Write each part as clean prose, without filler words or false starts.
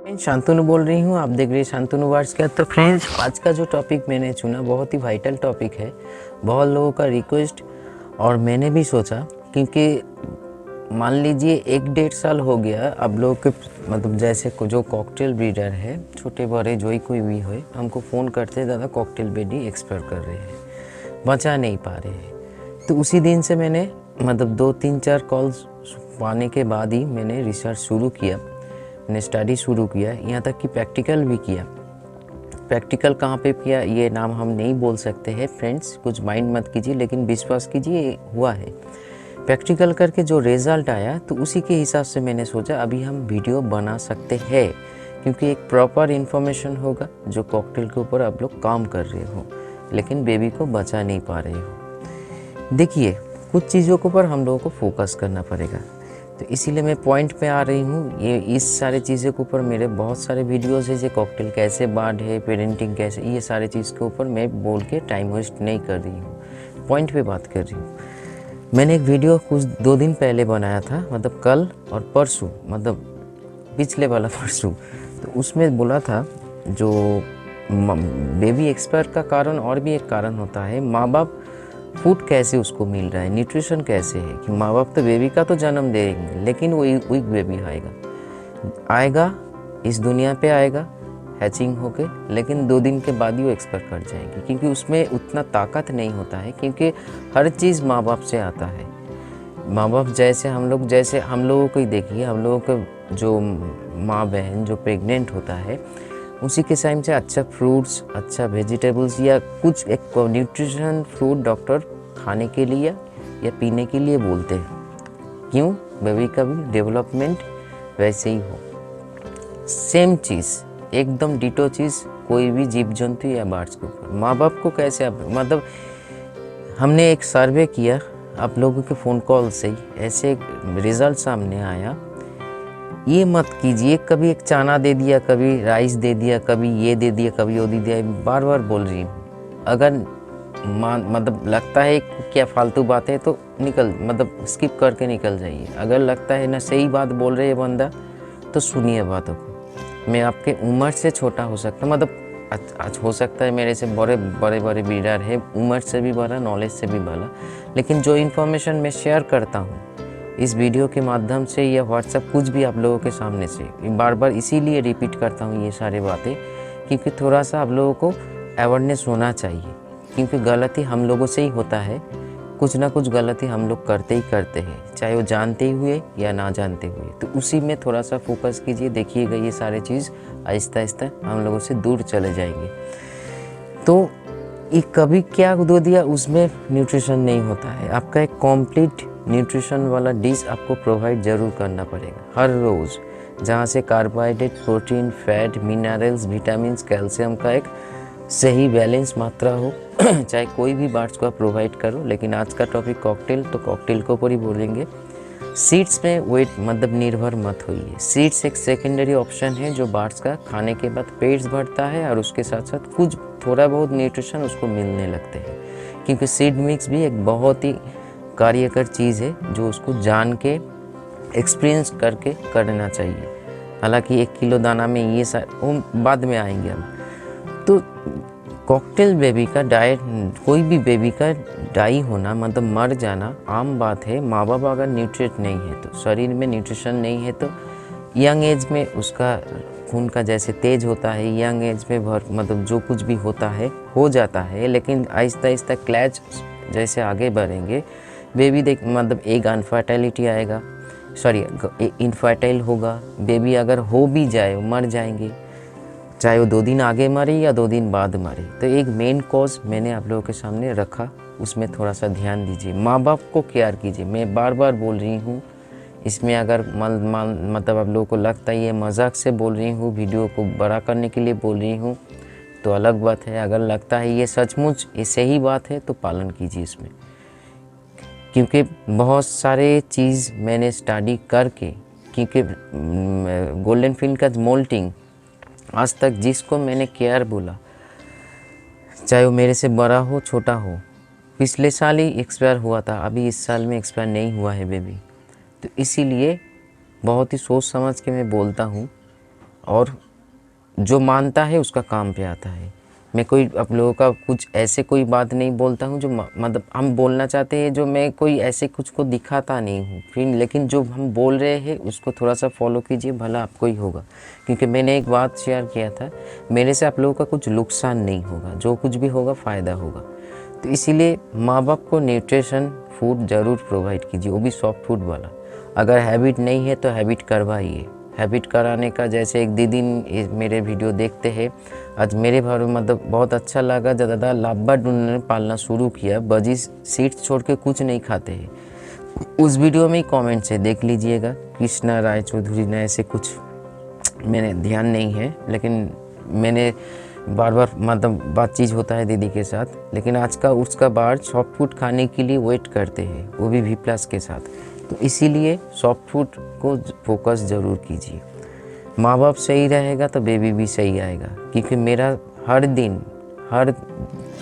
शांतनु बोल रही हूँ, आप देख रहे हैं शांतनु वर्ड्स का। तो फ्रेंड्स, आज का जो टॉपिक मैंने चुना बहुत ही वाइटल टॉपिक है, बहुत लोगों का रिक्वेस्ट और मैंने भी सोचा, क्योंकि मान लीजिए 1-1.5 साल हो गया अब लोग के मतलब जैसे जो कॉकटेल ब्रीडर है, छोटे बड़े जो ही कोई भी हो, हमको फ़ोन करते दादा कॉकटेल बेडी एक्सपायर कर रहे हैं, बचा नहीं पा रहे हैं। तो उसी दिन से मैंने मतलब 2-3-4 कॉल्स पाने के बाद ही मैंने रिसर्च शुरू किया, मैंने स्टडी शुरू किया, यहाँ तक कि प्रैक्टिकल भी किया। प्रैक्टिकल कहाँ पे किया ये नाम हम नहीं बोल सकते हैं फ्रेंड्स, कुछ माइंड मत कीजिए, लेकिन विश्वास कीजिए हुआ है। प्रैक्टिकल करके जो रिज़ल्ट आया तो उसी के हिसाब से मैंने सोचा अभी हम वीडियो बना सकते हैं, क्योंकि एक प्रॉपर इन्फॉर्मेशन होगा जो कॉकटेल के ऊपर आप लोग काम कर रहे हो लेकिन बेबी को बचा नहीं पा रहे हो। देखिए, कुछ चीज़ों के ऊपर हम लोगों को फोकस करना पड़ेगा, तो इसीलिए मैं पॉइंट पे आ रही हूँ। ये इस सारे चीज़ों के ऊपर मेरे बहुत सारे वीडियोस है, जैसे कॉकटेल कैसे बाढ़ है, पेरेंटिंग कैसे, ये सारे चीज़ के ऊपर मैं बोल के टाइम वेस्ट नहीं कर रही हूँ, पॉइंट पे बात कर रही हूँ। मैंने एक वीडियो कुछ 2 दिन पहले बनाया था, मतलब कल और परसों, मतलब पिछले वाला परसों। तो उसमें बोला था जो बेबी एक्सपायर का कारण और भी एक कारण होता है, माँ बाप फूड कैसे उसको मिल रहा है, न्यूट्रिशन कैसे है। कि माँ बाप तो बेबी का तो जन्म देंगे लेकिन वो वीक बेबी आएगा इस दुनिया पे आएगा हैचिंग होके, लेकिन 2 दिन के बाद ही वो एक्सपायर कर जाएगी, क्योंकि उसमें उतना ताकत नहीं होता है, क्योंकि हर चीज़ माँ बाप से आता है। माँ बाप जैसे हम लोगों को ही देखिए, हम लोगों को जो माँ बहन जो प्रेग्नेंट होता है उसी के टाइम से अच्छा फ्रूट्स, अच्छा वेजिटेबल्स या कुछ एक न्यूट्रिशन फ्रूट डॉक्टर खाने के लिए या पीने के लिए बोलते हैं, क्यों? बेबी का भी डेवलपमेंट वैसे ही हो। सेम चीज़, एकदम डिटो चीज़ कोई भी जीव जंतु या बर्ड्स के ऊपर। माँ बाप को कैसे आप मतलब हमने एक सर्वे किया, आप लोगों के फ़ोन कॉल से ही ऐसे रिज़ल्ट सामने आया। ये मत कीजिए, कभी एक चाना दे दिया, कभी राइस दे दिया, कभी ये दे दिया, कभी वो दे दिया, बार बार बोल रही हूँ। अगर मतलब लगता है क्या फालतू बात है तो मतलब स्किप करके निकल जाइए। अगर लगता है ना सही बात बोल रहे हैं बंदा तो सुनिए बातों को। मैं आपके उम्र से छोटा हो सकता, मतलब आज हो सकता है मेरे से बड़े बड़े ब्रीडर है, उम्र से भी बड़ा, नॉलेज से भी बड़ा, लेकिन जो इन्फॉर्मेशन मैं शेयर करता हूँ इस वीडियो के माध्यम से या व्हाट्सएप कुछ भी आप लोगों के सामने से, बार बार इसीलिए रिपीट करता हूँ ये सारी बातें, क्योंकि थोड़ा सा आप लोगों को अवेयरनेस होना चाहिए, क्योंकि गलती हम लोगों से ही होता है, कुछ ना कुछ गलती हम लोग करते हैं, चाहे वो जानते हुए या ना जानते हुए। तो उसी में थोड़ा सा फोकस कीजिए, देखिएगा ये सारे चीज़ आहिस्ता आहिस्ता हम लोगों से दूर चले जाएंगे। तो ये कभी क्या दो दिया उसमें न्यूट्रिशन नहीं होता है, आपका एक कॉम्प्लीट न्यूट्रिशन वाला डिश आपको प्रोवाइड ज़रूर करना पड़ेगा हर रोज़, जहाँ से carbohydrate, protein, fat, minerals, vitamins, calcium का एक सही बैलेंस मात्रा हो। चाहे कोई भी बार्ड्स को आप प्रोवाइड करो, लेकिन आज का टॉपिक कॉकटेल, तो कॉकटेल के ऊपर ही बोलेंगे। सीड्स में वेट मतलब निर्भर मत होइए। सीड्स एक सेकेंडरी ऑप्शन है जो बार्ड्स का खाने के बाद पेट भरता है और उसके साथ साथ कुछ थोड़ा बहुत न्यूट्रिशन उसको मिलने लगते हैं, क्योंकि सीड मिक्स भी एक बहुत ही कार्यकर चीज़ है जो उसको जान के एक्सपीरियंस करके करना चाहिए। हालांकि 1 किलो दाना में ये वो बाद में आएंगे हम। तो कॉकटेल बेबी का डाइट, कोई भी बेबी का डाई होना मतलब मर जाना आम बात है। माँ बाप अगर न्यूट्रिएंट नहीं है तो, शरीर में न्यूट्रिशन नहीं है तो यंग एज में उसका खून का जैसे तेज होता है, यंग एज में मतलब जो कुछ भी होता है हो जाता है, लेकिन आहिस्ता आहिस्ता क्लैच जैसे आगे बढ़ेंगे बेबी मतलब एक अनफर्टिलिटी आएगा, इनफर्टाइल होगा बेबी। अगर हो भी जाए वो मर जाएंगे, चाहे वो 2 दिन आगे मरे या 2 दिन बाद मरे। तो एक मेन कॉज मैंने आप लोगों के सामने रखा, उसमें थोड़ा सा ध्यान दीजिए, माँ बाप को केयर कीजिए। मैं बार बार बोल रही हूँ, इसमें अगर मतलब आप लोगों को लगता है ये मजाक से बोल रही हूँ, वीडियो को बड़ा करने के लिए बोल रही हूँ, तो अलग बात है। अगर लगता है ये सचमुच ये सही बात है तो पालन कीजिए इसमें, क्योंकि बहुत सारे चीज़ मैंने स्टडी करके, क्योंकि गोल्डन फिन का मोल्टिंग आज तक जिसको मैंने केयर बोला, चाहे वो मेरे से बड़ा हो छोटा हो, पिछले साल ही एक्सपायर हुआ था, अभी इस साल में एक्सपायर नहीं हुआ है बेबी। तो इसीलिए बहुत ही सोच समझ के मैं बोलता हूँ, और जो मानता है उसका काम पे आता है। मैं कोई आप लोगों का कुछ ऐसे कोई बात नहीं बोलता हूँ जो मतलब हम बोलना चाहते हैं, जो मैं कोई ऐसे कुछ को दिखाता नहीं हूँ फिर, लेकिन जो हम बोल रहे हैं उसको थोड़ा सा फॉलो कीजिए, भला आपको ही होगा। क्योंकि मैंने एक बात शेयर किया था, मेरे से आप लोगों का कुछ नुकसान नहीं होगा, जो कुछ भी होगा फ़ायदा होगा। तो इसीलिए माँ बाप को न्यूट्रिशन फूड ज़रूर प्रोवाइड कीजिए, वो भी सॉफ्ट फूड वाला। अगर हैबिट नहीं है तो हैबिट करवाइए। हैबिट कराने का, जैसे एक दीदी मेरे वीडियो देखते हैं, आज मेरे घर में मतलब बहुत अच्छा लगा, ज़्यादा लाब्बाड उन्होंने पालना शुरू किया, बजी सीड्स छोड़ के कुछ नहीं खाते हैं। उस वीडियो में ही कमेंट से देख लीजिएगा, कृष्णा राय चौधरी ने ऐसे कुछ, मैंने ध्यान नहीं है, लेकिन मैंने बार बार मतलब बातचीत होता है दीदी के साथ, लेकिन आज का उसका बार सॉफ्ट फूड खाने के लिए वेट करते हैं, वो भी V+ के साथ। तो इसीलिए सॉफ्ट फूड को फोकस ज़रूर कीजिए। माँ बाप सही रहेगा तो बेबी भी सही आएगा। क्योंकि मेरा हर दिन, हर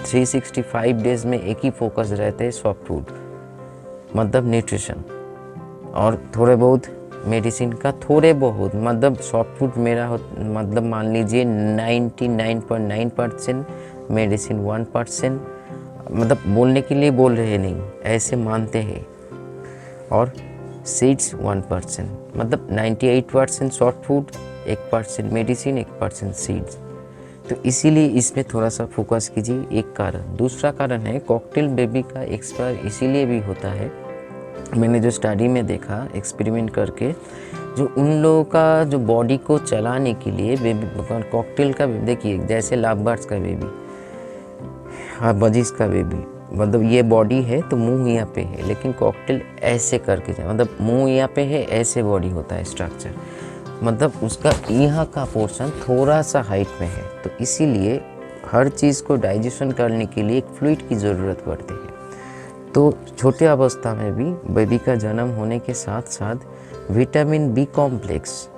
365 डेज़ में एक ही फोकस रहते हैं, सॉफ्ट फूड मतलब न्यूट्रिशन, और थोड़े बहुत मेडिसिन का, थोड़े बहुत मतलब सॉफ्ट फूड मेरा मतलब मान लीजिए 99.9%, मेडिसिन 1%, मतलब बोलने के लिए बोल रहे नहीं, ऐसे मानते हैं। और सीड्स 1%, मतलब 98% सॉफ्ट फूड, 1% मेडिसिन, 1% सीड्स। तो इसीलिए इसमें थोड़ा सा फोकस कीजिए, एक कारण। दूसरा कारण है कॉकटेल बेबी का एक्सपायर इसीलिए भी होता है, मैंने जो स्टडी में देखा एक्सपेरिमेंट करके, जो उन लोगों का जो बॉडी को चलाने के लिए बेबी कॉकटेल का, देखिए जैसे लाभबर्ड्स का बेबी, हाँ बजीज का बेबी, मतलब ये बॉडी है तो मुंह यहाँ पे है, लेकिन कॉकटेल ऐसे करके जाए, मतलब मुंह यहाँ पे है, ऐसे बॉडी होता है स्ट्रक्चर, मतलब उसका यहाँ का पोर्शन थोड़ा सा हाइट में है। तो इसीलिए हर चीज़ को डाइजेशन करने के लिए एक फ्लूइड की ज़रूरत पड़ती है। तो छोटे अवस्था में भी बेबी का जन्म होने के साथ साथ विटामिन B कॉम्प्लेक्स,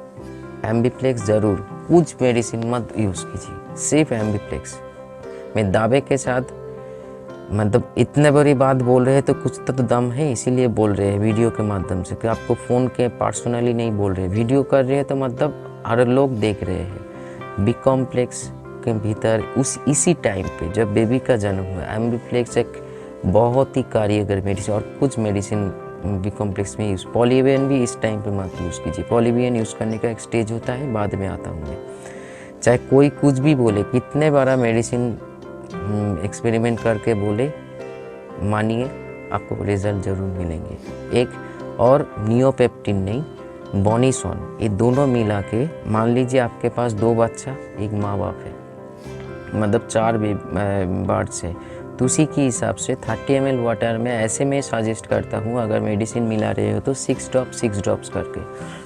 एम्बीप्लेक्स ज़रूर, कुछ मेडिसिन मत यूज़ कीजिए, सिर्फ एम्बीप्लेक्स। मैं दावे के साथ, मतलब इतने बड़ी बात बोल रहे हैं तो कुछ तो दम है, इसीलिए बोल रहे हैं वीडियो के माध्यम से, कि आपको फ़ोन के पर्सनली नहीं बोल रहे, वीडियो कर रहे हैं तो मतलब हर लोग देख रहे हैं। B कॉम्प्लेक्स के भीतर इसी टाइम पे जब बेबी का जन्म हुआ, एम्बीप्लेक्स एक बहुत ही कार्यगर मेडिसिन, और कुछ मेडिसिन B कॉम्प्लेक्स में यूज़, पॉलीवियन भी इस टाइम पे मत यूज़ कीजिए। पॉलीवियन यूज़ करने का एक स्टेज होता है, बाद में आता हूँ मैं। चाहे कोई कुछ भी बोले, कितने बड़ा मेडिसिन एक्सपेरिमेंट करके बोले, मानिए आपको रिजल्ट ज़रूर मिलेंगे। एक और नियोपेप्टिन नहीं, बोनिसोन, ये दोनों मिला के, मान लीजिए आपके पास 2 बच्चा, एक माँ बाप है, मतलब 4 बर्ड्स है, तो उसी के हिसाब से 30 ml वाटर में, ऐसे में सजेस्ट करता हूँ अगर मेडिसिन मिला रहे हो तो 6 ड्रॉप्स करके,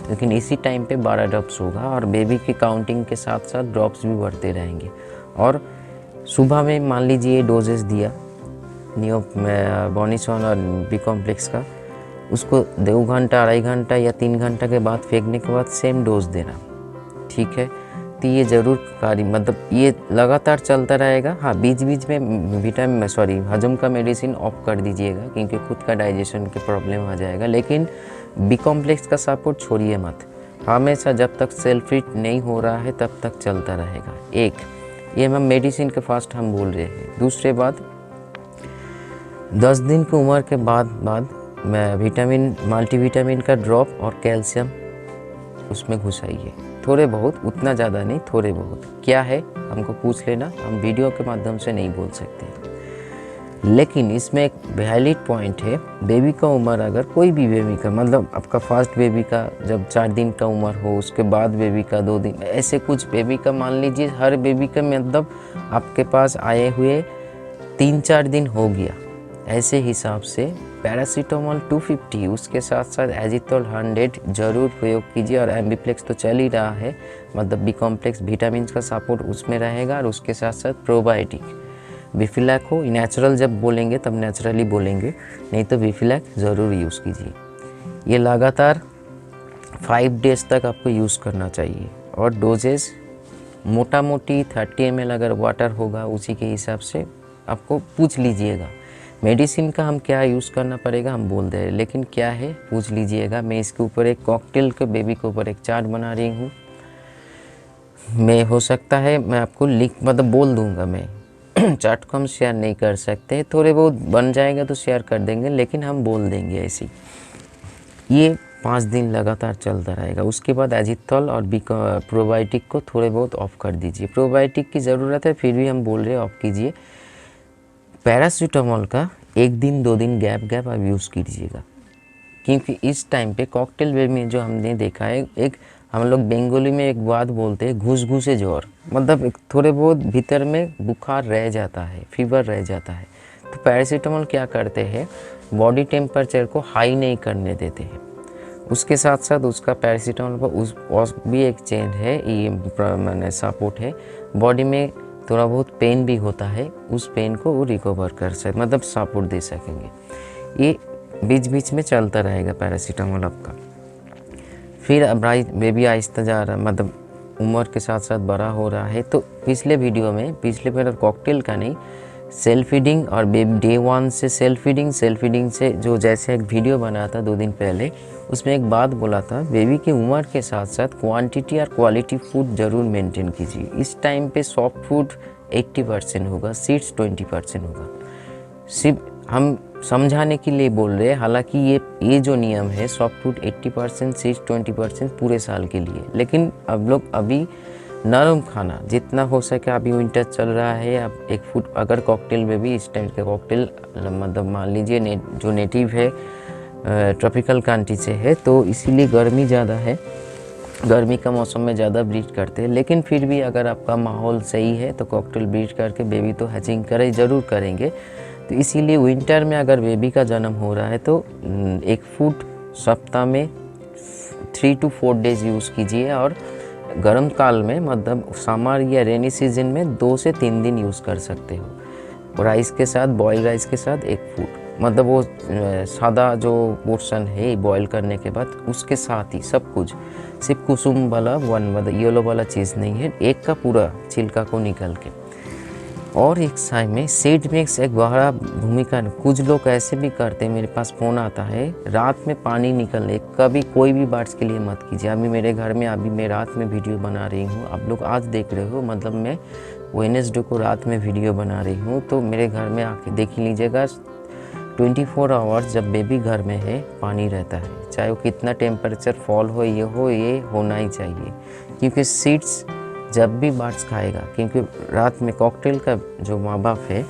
लेकिन इसी टाइम पे 12 ड्रॉप्स होगा, और बेबी की काउंटिंग के साथ साथ ड्रॉप्स भी बढ़ते रहेंगे। और सुबह में मान लीजिए डोजेस दिया बोनिसोन और B कॉम्प्लेक्स का, उसको 2 घंटा, 2.5 घंटा या 3 घंटा के बाद फेंकने के बाद सेम डोज देना, ठीक है। तो ये ज़रूर कार्य, मतलब ये लगातार चलता रहेगा। हाँ, बीच बीच में हजम का मेडिसिन ऑफ कर दीजिएगा, क्योंकि खुद का डाइजेशन के प्रॉब्लम आ जाएगा, लेकिन B कॉम्प्लेक्स का सपोर्ट छोड़िए मत, हमेशा जब तक सेल्फ फिट नहीं हो रहा है तब तक चलता रहेगा। एक ये हम मेडिसिन के फास्ट हम बोल रहे हैं। दूसरे बात, 10 दिन की उम्र के बाद विटामिन, मल्टीविटामिन का ड्रॉप और कैल्शियम उसमें घुसाइए, थोड़े बहुत, उतना ज़्यादा नहीं, थोड़े बहुत। क्या है हमको पूछ लेना, हम वीडियो के माध्यम से नहीं बोल सकते। लेकिन इसमें एक वैलिड पॉइंट है, बेबी का उम्र, अगर कोई भी बेबी का, मतलब आपका फर्स्ट बेबी का जब 4 दिन का उम्र हो, उसके बाद बेबी का 2 दिन, ऐसे कुछ बेबी का, मान लीजिए हर बेबी का मतलब आपके पास आए हुए 3-4 दिन हो गया, ऐसे हिसाब से पैरासीटामोल 250, उसके साथ साथ एजिथ्रोल 100 ज़रूर प्रयोग कीजिए। और एम्बीप्लेक्स तो चल ही रहा है, मतलब B कॉम्प्लेक्स विटामिन का सपोर्ट उसमें रहेगा, और उसके साथ साथ प्रोबायोटिक, बिफिलैक हो, नेचुरल जब बोलेंगे तब नेचुरली बोलेंगे, नहीं तो बिफिलैक ज़रूर यूज़ कीजिए। ये लगातार 5 डेज़ तक आपको यूज़ करना चाहिए, और डोजेस मोटा मोटी 30 ml अगर वाटर होगा, उसी के हिसाब से आपको पूछ लीजिएगा। मेडिसिन का हम क्या यूज़ करना पड़ेगा हम बोल दे रहे, लेकिन क्या है पूछ लीजिएगा। मैं इसके ऊपर एक कॉकटेल के बेबी के ऊपर एक चार्ट बना रही हूँ, मैं हो सकता है मैं आपको लिख मतलब बोल दूंगा मैं चार्ट को हम शेयर नहीं कर सकते, थोड़े बहुत बन जाएगा तो शेयर कर देंगे, लेकिन हम बोल देंगे ऐसी। ये 5 दिन लगातार चलता रहेगा। उसके बाद एजिथॉल और प्रोबायोटिक को थोड़े बहुत ऑफ कर दीजिए। प्रोबायोटिक की ज़रूरत है, फिर भी हम बोल रहे हैं ऑफ कीजिए। पैरासीटामोल का 1 दिन 2 दिन गैप आप यूज़ कीजिएगा, क्योंकि इस टाइम पे कॉकटेल वे में जो हमने देखा है, एक हम लोग बंगाली में एक बात बोलते हैं घुस घुसे ज्वर, मतलब थोड़े बहुत भीतर में बुखार रह जाता है, फीवर रह जाता है। तो पैरासीटामोल क्या करते हैं, बॉडी टेम्परेचर को हाई नहीं करने देते हैं। उसके साथ साथ उसका पैरासीटामोल पर उस भी एक चेंज है, ये मैंने सपोर्ट है, बॉडी में थोड़ा बहुत पेन भी होता है, उस पेन को वो रिकवर कर सकते, मतलब सपोर्ट दे सकेंगे। ये बीच बीच में चलता रहेगा पैरासीटामोल आपका। फिर अब बेबी आहिस्ता जा रहा, मतलब उम्र के साथ साथ बड़ा हो रहा है, तो पिछले वीडियो में कॉकटेल का नहीं, सेल्फ फीडिंग और बेबी डे 1 से सेल्फ फीडिंग से जो जैसे एक वीडियो बना था 2 दिन पहले, उसमें एक बात बोला था, बेबी की उम्र के साथ साथ क्वांटिटी और क्वालिटी फूड ज़रूर मेंटेन कीजिए। इस टाइम पे सॉफ्ट फूड 80% होगा, सीड्स 20% होगा। सिर्फ हम समझाने के लिए बोल रहे हैं, हालांकि ये जो नियम है सॉफ्ट फूड 80%, सीड्स 20% पूरे साल के लिए, लेकिन अब लोग अभी नरम खाना जितना हो सके, अभी विंटर चल रहा है, अब एक फूड अगर कॉकटेल में भी इस टाइम के कॉकटेल मतलब मान लीजिए जो नेटिव है ट्रॉपिकल कंट्री से है, तो इसीलिए गर्मी ज़्यादा है, गर्मी का मौसम में ज़्यादा ब्रीड करते हैं। लेकिन फिर भी अगर आपका माहौल सही है तो कॉकटेल ब्रीड करके बेबी तो हैचिंग ज़रूर करेंगे। तो इसीलिए विंटर में अगर बेबी का जन्म हो रहा है तो एक फूड सप्ताह में 3 to 4 डेज़ यूज़ कीजिए, और गर्म काल में मतलब समर या रेनी सीजन में 2 से 3 दिन यूज़ कर सकते हो। राइस के साथ, बॉयल राइस के साथ एक फूड, मतलब वो सादा जो पोर्शन है बॉयल करने के बाद उसके साथ ही सब कुछ, सिर्फ कुसुम वाला मतलब येलो वाला चीज़ नहीं है, एक का पूरा छिलका को निकल के। और एक साइड में सीड मिक्स एक बड़ा भूमिका। कुछ लोग ऐसे भी करते हैं, मेरे पास फ़ोन आता है, रात में पानी निकलने, कभी कोई भी बर्ड्स के लिए मत कीजिए। अभी मेरे घर में अभी मैं रात में वीडियो बना रही हूँ, आप लोग आज देख रहे हो, मतलब मैं वेडनेसडे को रात में वीडियो बना रही हूँ, तो मेरे घर में आके देख लीजिएगा 24 आवर्स जब बेबी घर में है पानी रहता है, चाहे वो कितना टेम्परेचर फॉल हो, ये होना ही चाहिए, क्योंकि सीड्स जब भी बर्ड्स खाएगा, क्योंकि रात में कॉकटेल का जो माँ बाप है,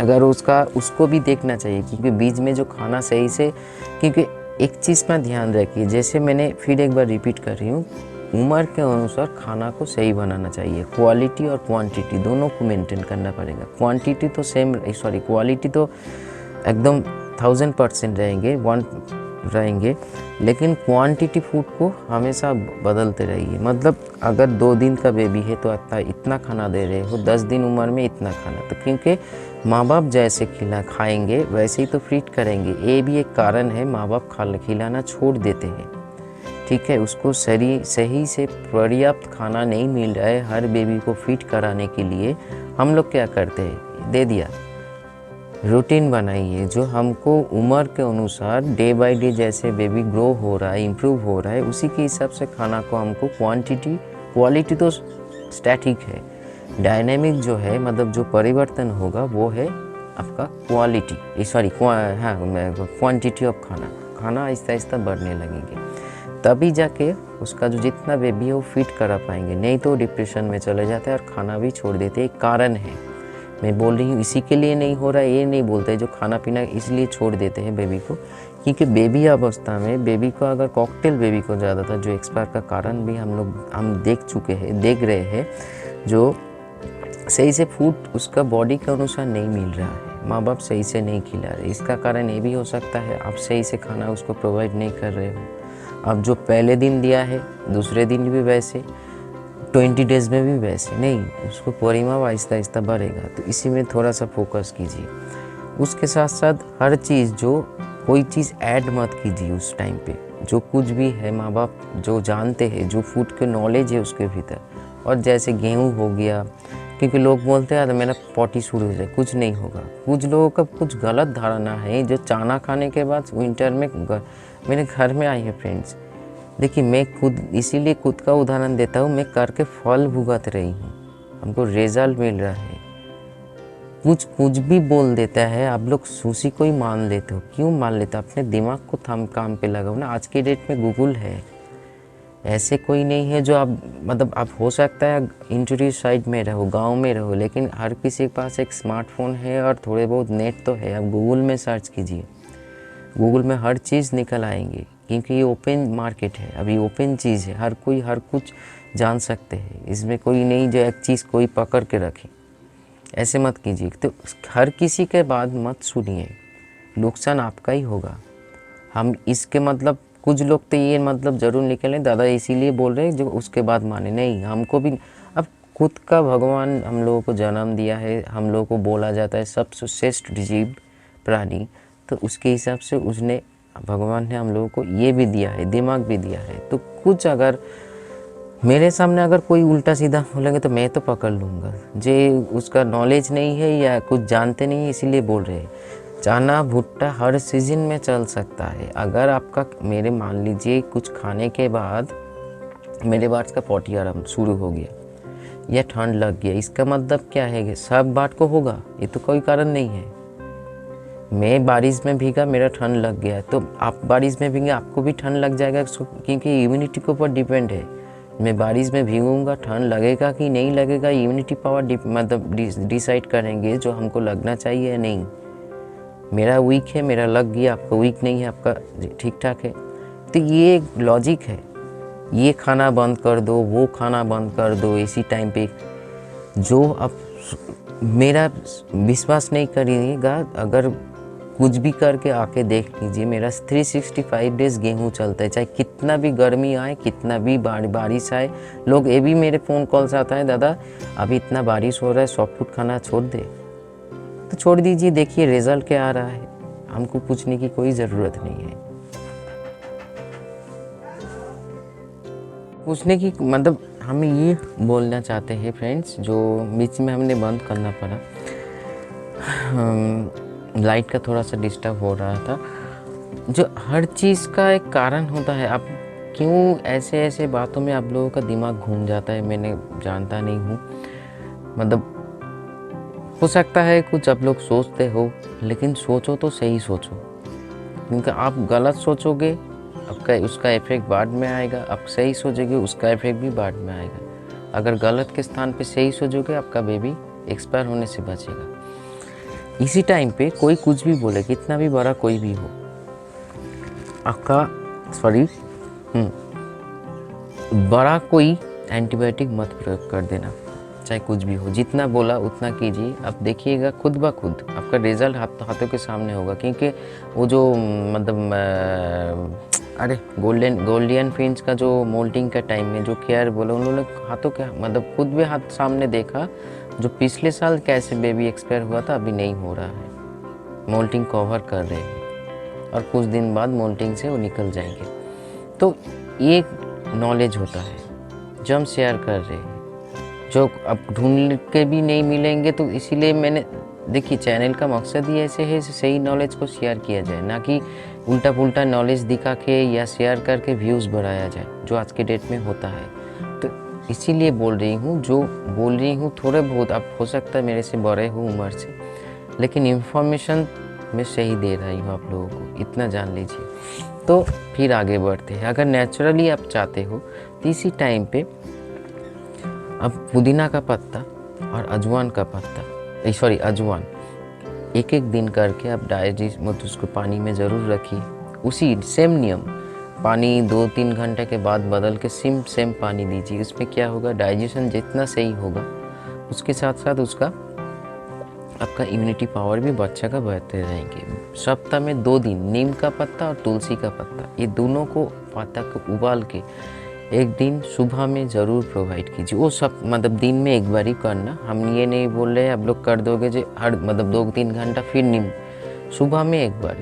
अगर उसको भी देखना चाहिए, क्योंकि बीच में जो खाना सही से, क्योंकि एक चीज़ का ध्यान रखिए, जैसे मैंने फिर एक बार रिपीट कर रही हूँ, उम्र के अनुसार खाना को सही बनाना चाहिए। क्वालिटी और क्वांटिटी दोनों को मेंटेन करना पड़ेगा। क्वांटिटी तो क्वालिटी तो एकदम 1000% रहेंगे, लेकिन क्वांटिटी फूड को हमेशा बदलते रहिए। मतलब अगर 2 दिन का बेबी है तो इतना खाना दे रहे हो, 10 दिन उम्र में इतना खाना, तो क्योंकि माँ बाप जैसे खाएंगे वैसे ही तो फीड करेंगे। ये भी एक कारण है, माँ बाप खिलाना छोड़ देते हैं, ठीक है, उसको सही से पर्याप्त खाना नहीं मिल रहा है हर बेबी को फीड कराने के लिए। हम लोग क्या करते हैं, दे दिया, रूटीन बनाइए जो हमको उम्र के अनुसार डे बाय डे जैसे बेबी ग्रो हो रहा है, इम्प्रूव हो रहा है, उसी के हिसाब से खाना को हमको क्वालिटी तो स्टैटिक है, डायनेमिक जो है, मतलब जो परिवर्तन होगा वो है आपका क्वांटिटी ऑफ खाना आहिस्ता आहिस्ता बढ़ने लगेंगे, तभी जाके उसका जो जितना बेबी है वो फिट करा पाएंगे, नहीं तो डिप्रेशन में चले जाते हैं और खाना भी छोड़ देते हैं। एक कारण है, मैं बोल रही हूँ इसी के लिए नहीं हो रहा है, ये नहीं बोलते जो खाना पीना इसलिए छोड़ देते हैं बेबी को, क्योंकि बेबी अवस्था में बेबी को अगर कॉकटेल बेबी को ज़्यादातर जो एक्सपायर का कारण भी हम देख रहे हैं, जो सही से फूड उसका बॉडी के अनुसार नहीं मिल रहा है, माँ बाप सही से नहीं खिला रहे। इसका कारण ये भी हो सकता है आप सही से खाना उसको प्रोवाइड नहीं कर रहे हो। अब जो पहले दिन दिया है दूसरे दिन भी वैसे, 20 डेज़ में भी वैसे नहीं, उसको परिमाप आहिस्ता आहिस्ता बढ़ेगा, तो इसी में थोड़ा सा फोकस कीजिए। उसके साथ साथ हर चीज़ कोई चीज़ ऐड मत कीजिए उस टाइम पे, जो कुछ भी है माँ बाप जो जानते हैं, जो फूड के नॉलेज है उसके भीतर। और जैसे गेहूँ हो गया, क्योंकि लोग बोलते हैं मेरा पॉटी शुरू हो जाए, कुछ नहीं होगा। कुछ लोगों का कुछ गलत धारणा है, जो चाना खाने के बाद विंटर में मेरे घर में आई है फ्रेंड्स, देखिए मैं खुद इसीलिए खुद का उदाहरण देता हूँ, मैं करके फल भुगत रही हूँ, हमको रिजल्ट मिल रहा है। कुछ भी बोल देता है, आप लोग उसी को ही मान लेते हो। क्यों मान लेते हो? अपने दिमाग को थम काम पे लगाओ ना। आज के डेट में गूगल है, ऐसे कोई नहीं है जो आप मतलब आप हो सकता है इंटीरियर साइड में रहो, गांव में रहो, लेकिन हर किसी के पास एक स्मार्टफोन है और थोड़े बहुत नेट तो है। आप गूगल में सर्च कीजिए, गूगल में हर चीज़ निकल आएंगी, क्योंकि ये ओपन मार्केट है, अभी ओपन चीज़ है, हर कोई हर कुछ जान सकते हैं। इसमें कोई नहीं जो एक चीज़ कोई पकड़ के रखे, ऐसे मत कीजिए। तो हर किसी के बात मत सुनिए, नुकसान आपका ही होगा। हम इसके मतलब कुछ लोग तो ये मतलब ज़रूर निकले दादा इसीलिए बोल रहे हैं जो उसके बाद माने, नहीं हमको भी अब खुद का भगवान हम लोगों को जन्म दिया है, हम लोगों को बोला जाता है सबसे श्रेष्ठ जीव प्राणी, तो उसके हिसाब से उसने भगवान ने हम लोगों को ये भी दिया है, दिमाग भी दिया है। तो कुछ अगर मेरे सामने अगर कोई उल्टा सीधा बोलेंगे तो मैं तो पकड़ लूँगा। जे उसका नॉलेज नहीं है या कुछ जानते नहीं है इसीलिए बोल रहे हैं। चना भुट्टा हर सीजन में चल सकता है। अगर आपका मेरे मान लीजिए कुछ खाने के बाद मेरे बात का पोटी आराम शुरू हो गया या ठंड लग गया, इसका मतलब क्या है कि सब बात को होगा, ये तो कोई कारण नहीं है। मैं बारिश में भीगा, मेरा ठंड लग गया, तो आप बारिश में भीगे आपको भी ठंड लग जाएगा, क्योंकि इम्यूनिटी के ऊपर डिपेंड है। मैं बारिश में भीगूंगा, ठंड लगेगा कि नहीं लगेगा, इम्यूनिटी पावर मतलब डिसाइड करेंगे जो हमको लगना चाहिए या नहीं। मेरा वीक है, मेरा लग गया, आपका वीक नहीं है, आपका ठीक ठाक है। तो ये लॉजिक है, ये खाना बंद कर दो, वो खाना बंद कर दो इसी टाइम पे। जो अब मेरा विश्वास नहीं करिएगा, अगर कुछ भी करके आके देख लीजिए, मेरा 365 डेज गेहूँ चलता है, चाहे कितना भी गर्मी आए, कितना भी बारिश आए। लोग ये भी मेरे फ़ोन कॉल्स आता है, दादा अभी इतना बारिश हो रहा है, सॉफ्ट फूड खाना छोड़ दे, तो छोड़ दीजिए, देखिए रिजल्ट क्या आ रहा है। हमको पूछने की कोई ज़रूरत नहीं है। पूछने की मतलब हम ये बोलना चाहते हैं फ्रेंड्स, जो बीच में हमने बंद करना पड़ा, लाइट का थोड़ा सा डिस्टर्ब हो रहा था। जो हर चीज़ का एक कारण होता है। आप क्यों ऐसे ऐसे बातों में आप लोगों का दिमाग घूम जाता है, मैंने जानता नहीं हूँ। मतलब हो सकता है कुछ आप लोग सोचते हो, लेकिन सोचो तो सही सोचो, क्योंकि आप गलत सोचोगे आपका उसका इफेक्ट बाद में आएगा, आप सही सोचोगे उसका इफेक्ट भी बाद में आएगा। अगर गलत के स्थान पे सही सोचोगे, आपका बेबी एक्सपायर होने से बचेगा। इसी टाइम पे कोई कुछ भी बोले, कितना भी बड़ा कोई भी हो, आपका बड़ा कोई एंटीबायोटिक मत प्रयोग कर देना, चाहे कुछ भी हो। जितना बोला उतना कीजिए, आप देखिएगा खुद ब खुद आपका रिजल्ट हाथों के सामने होगा। क्योंकि वो जो मतलब अरे गोल्डियन फिंच का जो मोल्टिंग का टाइम में जो केयर बोला, उन्होंने हाथों के मतलब खुद भी हाथ सामने देखा, जो पिछले साल कैसे बेबी एक्सपायर हुआ था अभी नहीं हो रहा है, मोल्टिंग कवर कर रहे हैं और कुछ दिन बाद मोल्टिंग से वो निकल जाएंगे। तो ये नॉलेज होता है जो हम शेयर कर रहे हैं, जो अब ढूंढ के भी नहीं मिलेंगे। तो इसीलिए मैंने देखिए चैनल का मकसद ही ऐसे है, सही नॉलेज को शेयर किया जाए, ना कि उल्टा पुल्टा नॉलेज दिखा के या शेयर करके व्यूज़ बढ़ाया जाए, जो आज के डेट में होता है। तो इसीलिए बोल रही हूँ, जो बोल रही हूँ थोड़े बहुत, आप हो सकता है मेरे से बड़े हो उम्र से, लेकिन इन्फॉर्मेशन मैं सही दे रही हूँ आप लोगों को, इतना जान लीजिए। तो फिर आगे बढ़ते हैं। अगर नेचुरली आप चाहते हो तो इसी टाइम पे अब पुदीना का पत्ता और अजवान का पत्ता, अजवान एक एक दिन करके आप डाइजेस्ट मतलब उसको पानी में ज़रूर रखिए। उसी सेम नियम, पानी 2-3 घंटे के बाद बदल के सेम पानी दीजिए। इसमें क्या होगा, डाइजेशन जितना सही होगा उसके साथ साथ उसका आपका इम्यूनिटी पावर भी बच्चा का बढ़ते रहेंगे। सप्ताह में 2 दिन नीम का पत्ता और तुलसी का पत्ता, ये दोनों को पत्ता को उबाल के एक दिन सुबह में ज़रूर प्रोवाइड कीजिए। वो सब मतलब दिन में एक बार ही करना, हम ये नहीं बोल रहे आप लोग कर दोगे जो हर मतलब 2-3 घंटा फिर नीम, सुबह में एक बार,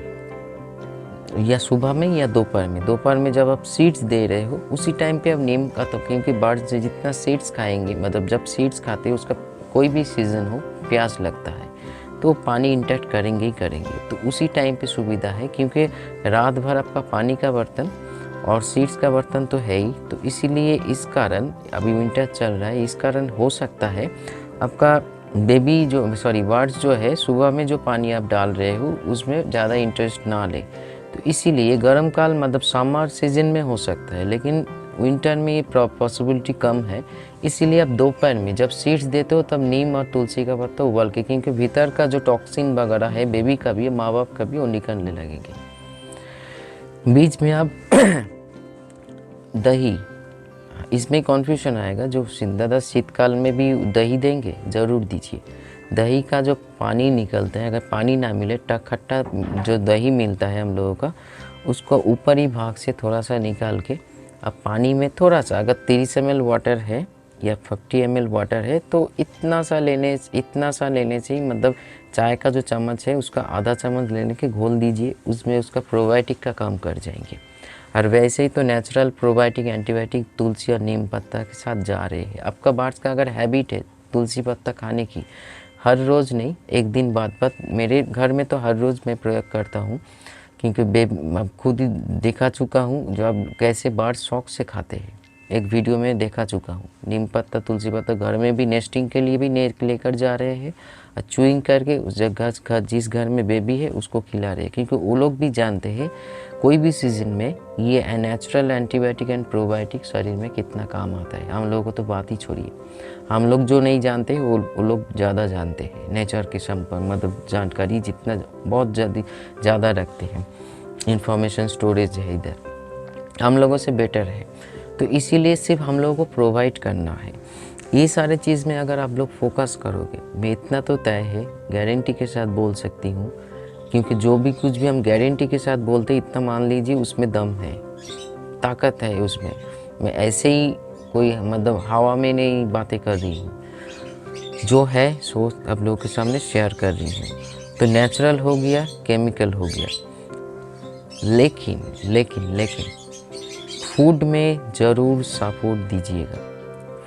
या सुबह में या दोपहर में जब आप सीड्स दे रहे हो उसी टाइम पे आप नीम का, तो क्योंकि बर्ड्स जितना सीड्स खाएंगे, मतलब जब सीड्स खाते हैं उसका कोई भी सीज़न हो प्यास लगता है तो पानी इंटेक्ट करेंगे ही करेंगे। तो उसी टाइम पे सुविधा है, क्योंकि रात भर आपका पानी का बर्तन और सीड्स का बर्तन तो है ही, तो इसीलिए इस कारण अभी विंटर चल रहा है, इस कारण हो सकता है आपका बेबी जो बर्ड्स जो है सुबह में जो पानी आप डाल रहे हो उसमें ज़्यादा इंटरेस्ट ना ले। तो इसीलिए गर्म काल मतलब समर सीजन में हो सकता है, लेकिन विंटर में ये पॉसिबिलिटी कम है। इसीलिए आप दोपहर में जब सीड्स देते हो तब नीम और तुलसी का पत्ता उबाल के, क्योंकि भीतर का जो टॉक्सिन वगैरह है बेबी का भी, माँ बाप का भी, वो निकलने लगेंगे। बीच में आप दही, इसमें कन्फ्यूजन आएगा, जो ज़्यादा शीतकाल में भी दही देंगे ज़रूर दीजिए। दही का जो पानी निकलता है, अगर पानी ना मिले खट्टा जो दही मिलता है हम लोगों का, उसको ऊपरी भाग से थोड़ा सा निकाल के अब पानी में थोड़ा सा, अगर 30 ml वाटर है या 50 ml वाटर है तो इतना सा लेने से ही, मतलब चाय का जो चम्मच है उसका आधा चम्मच लेने के घोल दीजिए, उसमें उसका प्रोबायोटिक का काम कर जाएंगे। और वैसे ही तो नेचुरल प्रोबायोटिक एंटीबायोटिक तुलसी और नीम पत्ता के साथ जा रहे हैं। आपका बार्ड्स का अगर हैबिट है तुलसी पत्ता खाने की, हर रोज़ नहीं, एक दिन बाद मेरे घर में तो हर रोज़ मैं प्रयोग करता हूँ, क्योंकि मैं खुद ही देखा चुका हूँ जो अब कैसे बार्ड्स शौक से खाते हैं। एक वीडियो में देखा चुका हूँ, नीम पत्ता तुलसी पत्ता घर में भी नेस्टिंग के लिए भी लेकर जा रहे हैं और चूइंग करके उस जगह जिस घर में बेबी है उसको खिला रहे हैं, क्योंकि वो लोग भी जानते हैं कोई भी सीज़न में ये नेचुरल एंटीबायोटिक एंड प्रोबायोटिक शरीर में कितना काम आता है। हम लोगों को तो बात ही छोड़िए, हम लोग जो नहीं जानते वो लोग ज़्यादा जानते हैं। नेचर के संपर्क मतलब जानकारी जितना बहुत ज़्यादा रखते हैं, इंफॉर्मेशन स्टोरेज है इधर हम लोगों से बेटर है। तो इसीलिए सिर्फ हम लोगों को प्रोवाइड करना है। ये सारे चीज़ में अगर आप लोग फोकस करोगे, मैं इतना तो तय है, गारंटी के साथ बोल सकती हूँ, क्योंकि जो भी कुछ भी हम गारंटी के साथ बोलते इतना मान लीजिए उसमें दम है, ताकत है उसमें। मैं ऐसे ही कोई मतलब हवा में नहीं बातें कर रही हूँ, जो है सो आप लोगों के सामने शेयर कर रही हूँ। तो नेचुरल हो गया, केमिकल हो गया, लेकिन फूड में ज़रूर सपोर्ट दीजिएगा।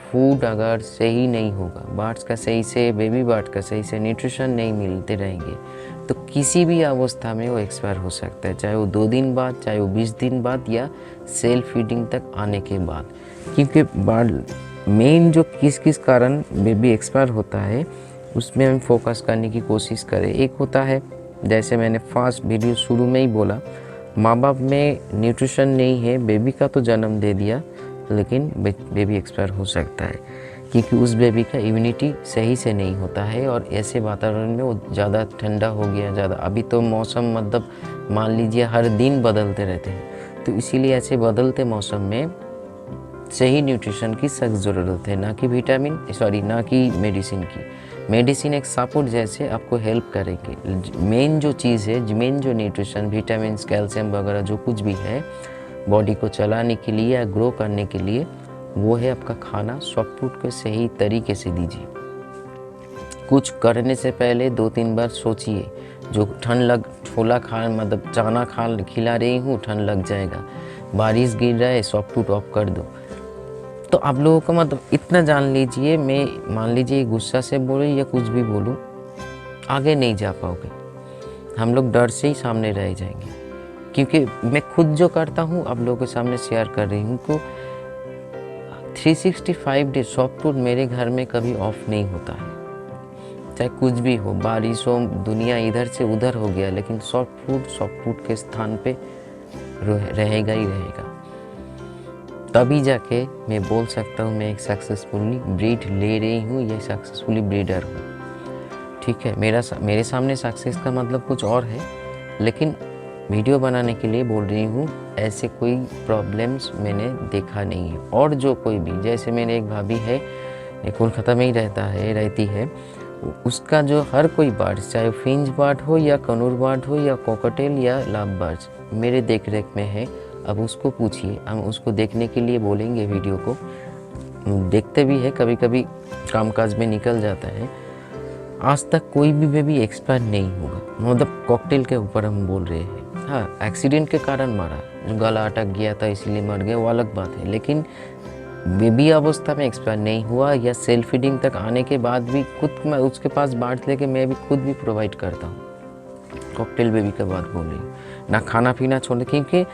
फूड अगर सही नहीं होगा, बार्ड्स का सही से, बेबी बार्ड का सही से न्यूट्रिशन नहीं मिलते रहेंगे तो किसी भी अवस्था में वो एक्सपायर हो सकता है, चाहे वो 2 दिन बाद, चाहे वो 20 दिन बाद, या सेल्फ फीडिंग तक आने के बाद। क्योंकि बार्ड मेन जो किस कारण बेबी एक्सपायर होता है उसमें हम फोकस करने की कोशिश करें। एक होता है, जैसे मैंने फर्स्ट वीडियो शुरू में ही बोला, माँ बाप में न्यूट्रिशन नहीं है, बेबी का तो जन्म दे दिया लेकिन बेबी एक्सपायर हो सकता है, क्योंकि उस बेबी का इम्यूनिटी सही से नहीं होता है। और ऐसे वातावरण में वो ज़्यादा ठंडा हो गया, ज़्यादा अभी तो मौसम मतलब मान लीजिए हर दिन बदलते रहते हैं, तो इसीलिए ऐसे बदलते मौसम में सही न्यूट्रिशन की सख्त ज़रूरत है, ना कि मेडिसिन की। मेडिसिन एक सपोर्ट जैसे आपको हेल्प करेंगे। मेन जो चीज़ है, मेन जो न्यूट्रिशन, विटामिन, कैल्शियम वगैरह जो कुछ भी है बॉडी को चलाने के लिए या ग्रो करने के लिए, वो है आपका खाना। सॉफ्ट फूड को सही तरीके से दीजिए। कुछ करने से पहले 2-3 बार सोचिए, जो छोला खा मतलब चाना खिला रही हूँ, ठंड लग जाएगा, बारिश गिर रहा है, सॉफ्ट फूड ऑफ कर दो। तो आप लोगों को मतलब इतना जान लीजिए, मैं मान लीजिए गुस्सा से बोलूँ या कुछ भी बोलूँ, आगे नहीं जा पाओगे। हम लोग डर से ही सामने रह जाएंगे, क्योंकि मैं खुद जो करता हूँ आप लोगों के सामने शेयर कर रही हूँ। तो 365 डे सॉफ्ट फूड मेरे घर में कभी ऑफ नहीं होता है, चाहे कुछ भी हो, बारिश हो, दुनिया इधर से उधर हो गया, लेकिन सॉफ्ट फूड के स्थान पे रहेगा ही रहेगा। तभी जाके मैं बोल सकता हूँ मैं एक सक्सेसफुली ब्रीड ले रही हूँ या सक्सेसफुली ब्रीडर हूँ। ठीक है, मेरे सामने सक्सेस का मतलब कुछ और है, लेकिन वीडियो बनाने के लिए बोल रही हूँ, ऐसे कोई प्रॉब्लम्स मैंने देखा नहीं है। और जो कोई भी, जैसे मेरे एक भाभी है, कोलकाता में ही रहती है, उसका जो हर कोई बर्ड, चाहे फिंच बर्ड हो या कनूर बर्ड हो या कॉकटेल या लव बर्ड्स, मेरे देख रेख में है। अब उसको पूछिए, हम उसको देखने के लिए बोलेंगे, वीडियो को देखते भी है, कभी कभी कामकाज में निकल जाता है। आज तक कोई भी बेबी एक्सपायर नहीं होगा, मतलब कॉकटेल के ऊपर हम बोल रहे हैं। हाँ, एक्सीडेंट के कारण मरा, गला अटक गया था इसलिए मर गया, वो अलग बात है, लेकिन बेबी अवस्था में एक्सपायर नहीं हुआ। या सेल्फ फीडिंग तक आने के बाद भी खुद मैं उसके पास बांट लेके मैं भी खुद भी प्रोवाइड करता हूँ। कॉकटेल बेबी का बात बोल रही हूँ, ना खाना पीना छोड़, क्योंकि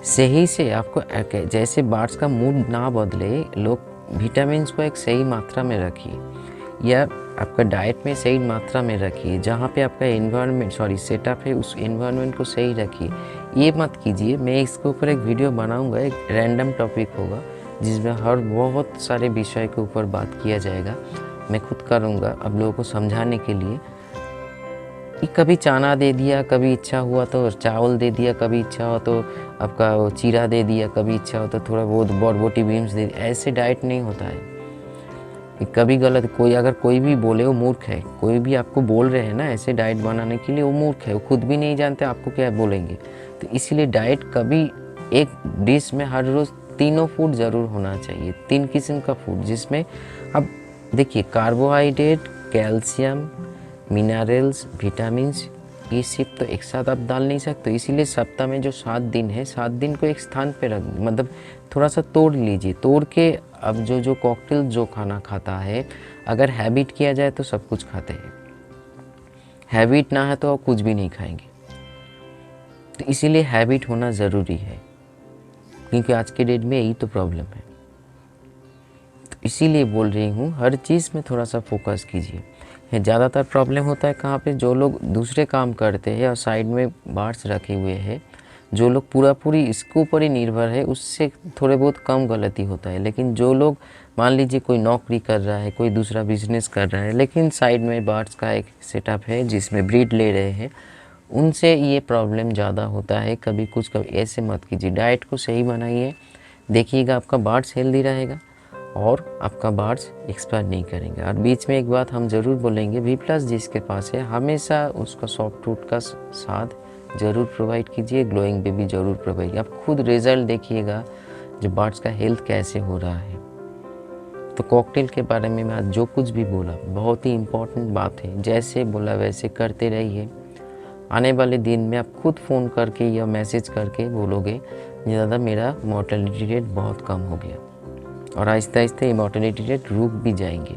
सही से आपको जैसे बार्स का मूड ना बदले, लोग विटामिन्स को एक सही मात्रा में रखिए या आपका डाइट में सही मात्रा में रखिए। जहाँ पे आपका सेटअप है उस एनवायरनमेंट को सही रखिए। ये मत कीजिए, मैं इसके ऊपर एक वीडियो बनाऊंगा, एक रैंडम टॉपिक होगा जिसमें हर बहुत सारे विषय के ऊपर बात किया जाएगा। मैं खुद करूँगा अब लोगों को समझाने के लिए कि कभी चना दे दिया, कभी इच्छा हुआ तो चावल दे दिया, कभी इच्छा हो तो आपका चीरा दे दिया, कभी इच्छा हो तो थोड़ा बहुत बॉरबोटी बीन्स दे दिया। ऐसे डाइट नहीं होता है। कभी गलत कोई भी बोले वो मूर्ख है। कोई भी आपको बोल रहे हैं ना ऐसे डाइट बनाने के लिए, वो मूर्ख है। वो खुद भी नहीं जानते आपको क्या बोलेंगे। तो इसीलिए डाइट कभी एक डिश में हर रोज़ तीनों फूड ज़रूर होना चाहिए, 3 किस्म का फूड, जिसमें अब देखिए कार्बोहाइड्रेट, कैल्शियम, मिनरल्स, विटामिन्स, ये सब तो एक साथ आप डाल नहीं सकते। इसीलिए सप्ताह में जो 7 दिन है, 7 दिन को एक स्थान पे रख, मतलब थोड़ा सा तोड़ लीजिए। तोड़ के अब जो कॉकटेल जो खाना खाता है, अगर हैबिट किया जाए तो सब कुछ खाते हैं, हैबिट ना है तो कुछ भी नहीं खाएंगे। तो इसीलिए हैबिट होना ज़रूरी है, क्योंकि आज के डेट में यही तो प्रॉब्लम है। तो इसीलिए बोल रही हूँ हर चीज़ में थोड़ा सा फोकस कीजिए। ज़्यादातर प्रॉब्लम होता है कहाँ पे, जो लोग दूसरे काम करते हैं और साइड में बार्स रखे हुए हैं, जो लोग पूरी इसके ऊपर ही निर्भर है, उससे थोड़े बहुत कम गलती होता है। लेकिन जो लोग मान लीजिए कोई नौकरी कर रहा है, कोई दूसरा बिजनेस कर रहा है, लेकिन साइड में बार्स का एक सेटअप है जिसमें ब्रीड ले रहे हैं, उनसे ये प्रॉब्लम ज़्यादा होता है। कभी ऐसे मत कीजिए, डाइट को सही बनाइए, देखिएगा आपका बार्स हेल्दी रहेगा और आपका बार्स एक्सपायर नहीं करेंगे। और बीच में एक बात हम ज़रूर बोलेंगे, V+ जिसके पास है हमेशा उसका सॉफ्ट फ्रूट का स्वाद ज़रूर प्रोवाइड कीजिए, ग्लोइंग बेबी ज़रूर प्रोवाइड। आप खुद रिज़ल्ट देखिएगा जो बार्स का हेल्थ कैसे हो रहा है। तो कॉकटेल के बारे में मैं आज जो कुछ भी बोला बहुत ही इम्पोर्टेंट बात है, जैसे बोला वैसे करते रहिए। आने वाले दिन में आप खुद फ़ोन करके या मैसेज करके बोलोगे ज़्यादा मेरा मॉर्टेलिटी रेट बहुत कम हो गया, और आहिस्ता आहिस्ता ये मॉर्टेलिटी रेट रुक भी जाएंगे।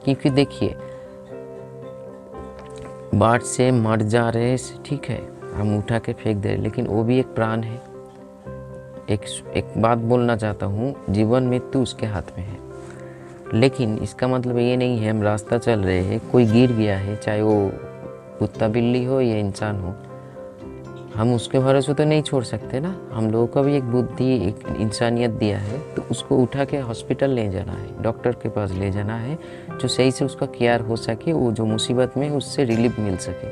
क्योंकि देखिए बाढ़ से मर जा रहे ठीक है, हम उठा के फेंक दे रहे, लेकिन वो भी एक प्राण है। एक बात बोलना चाहता हूँ, जीवन मृत्यु उसके हाथ में है। लेकिन इसका मतलब ये नहीं है हम रास्ता चल रहे हैं, कोई गिर गया है, चाहे वो कुत्ता बिल्ली हो या इंसान हो, हम उसके भरोसे तो नहीं छोड़ सकते ना। हम लोगों का भी एक बुद्धि, एक इंसानियत दिया है, तो उसको उठा के हॉस्पिटल ले जाना है, डॉक्टर के पास ले जाना है, जो सही से उसका केयर हो सके, वो जो मुसीबत में उससे रिलीफ मिल सके।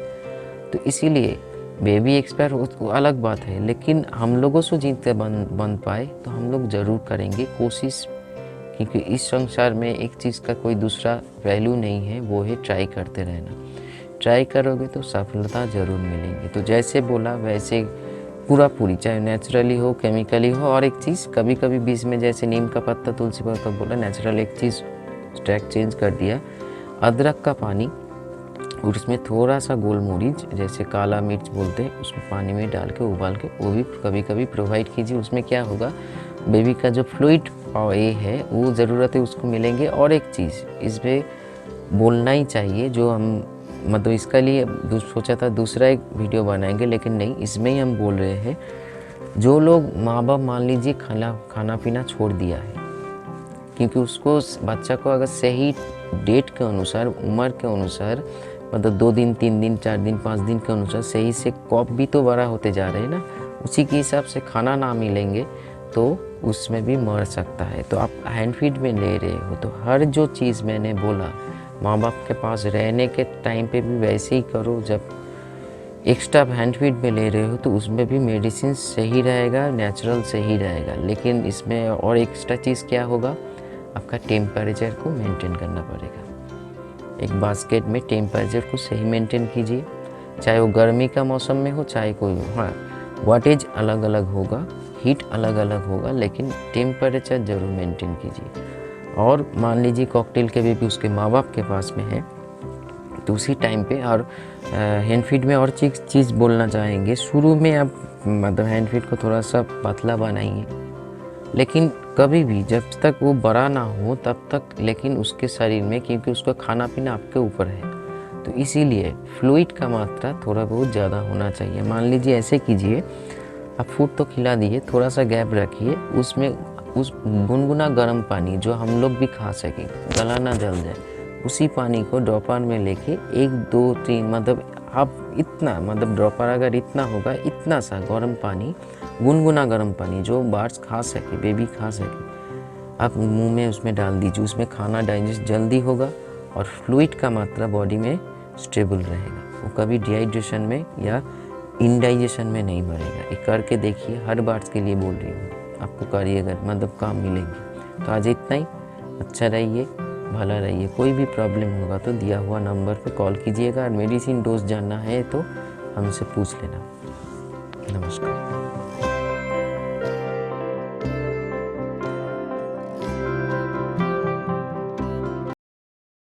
तो इसीलिए बेबी एक्सपायर हो अलग बात है, लेकिन हम लोगों से जीते बन पाए तो हम लोग ज़रूर करेंगे कोशिश। क्योंकि इस संसार में एक चीज़ का कोई दूसरा वैल्यू नहीं है, वो है ट्राई करते रहना। ट्राई करोगे तो सफलता ज़रूर मिलेंगी। तो जैसे बोला वैसे पूरी, चाहे नेचुरली हो, केमिकली हो। और एक चीज़ कभी कभी बीच में जैसे नीम का पत्ता, तुलसी पत्ता बोला, नेचुरल एक चीज़ ट्रैक चेंज कर दिया, अदरक का पानी और उसमें थोड़ा सा गोलमरीच, जैसे काला मिर्च बोलते हैं, उसमें पानी में डाल के उबाल के वो भी कभी कभी प्रोवाइड कीजिए। उसमें क्या होगा, बेबी का जो फ्लूइड ये है वो ज़रूरत है उसको मिलेंगे। और एक चीज़ इसमें बोलना ही चाहिए, जो हम मतलब इसका लिए सोचा था दूसरा एक वीडियो बनाएंगे, लेकिन नहीं, इसमें ही हम बोल रहे हैं, जो लोग माँ बाप मान लीजिए खाना पीना छोड़ दिया है, क्योंकि उसको बच्चा को अगर सही डेट के अनुसार, उम्र के अनुसार, मतलब 2 दिन 3 दिन 4 दिन 5 दिन के अनुसार सही से, कॉप भी तो बड़ा होते जा रहे हैं ना, उसी के हिसाब से खाना ना मिलेंगे तो उसमें भी मर सकता है। तो आप हैंड फीड में ले रहे हो, तो हर जो चीज़ मैंने बोला माँ बाप के पास रहने के टाइम पे भी वैसे ही करो। जब एक्स्ट्रा हैंड फीड में ले रहे हो तो उसमें भी मेडिसिन सही रहेगा, नेचुरल सही रहेगा। लेकिन इसमें और एक्स्ट्रा चीज़ क्या होगा, आपका टेम्परेचर को मेंटेन करना पड़ेगा। एक बास्केट में टेम्परेचर को सही मेंटेन कीजिए, चाहे वो गर्मी का मौसम में हो, चाहे कोई हो। हाँ, वाटेज अलग अलग होगा, हीट अलग अलग होगा, लेकिन टेम्परेचर ज़रूर मेंटेन कीजिए। और मान लीजिए कॉकटेल के बेबी उसके माँ बाप के पास में है, तो उसी टाइम पे। और हैंड फीड में और चीज़ बोलना चाहेंगे, शुरू में आप मतलब हैंड फीड को थोड़ा सा पतला बनाइए, लेकिन कभी भी जब तक वो बड़ा ना हो तब तक, लेकिन उसके शरीर में, क्योंकि उसका खाना पीना आपके ऊपर है, तो इसीलिए फ्लूइड का मात्रा थोड़ा बहुत ज़्यादा होना चाहिए। मान लीजिए ऐसे कीजिए, आप फूड तो खिला दिए, थोड़ा सा गैप रखिए, उसमें उस गुनगुना गर्म पानी जो हम लोग भी खा सकें, गला ना जल जाए, उसी पानी को ड्रॉपर में लेके 1 2 3 मतलब आप इतना मतलब ड्रॉपर अगर इतना होगा, इतना सा गर्म पानी, गुनगुना गर्म पानी जो बर्ड्स खा सके, बेबी खा सके, आप मुंह में उसमें डाल दीजिए। उसमें खाना डाइजेस्ट जल्दी होगा और फ्लूइड का मात्रा बॉडी में स्टेबल रहेगा, वो कभी डिहाइड्रेशन में या इनडाइजेशन में नहीं मरेगा। ये करके देखिए, हर बात के लिए बोल रही हूँ, आपको करिएगा मतलब काम मिलेंगे। तो आज इतना ही, अच्छा रहिए, भला रहिए। कोई भी प्रॉब्लम होगा तो दिया हुआ नंबर पर कॉल कीजिएगा, और मेडिसिन डोज जानना है तो हमसे पूछ लेना। नमस्कार।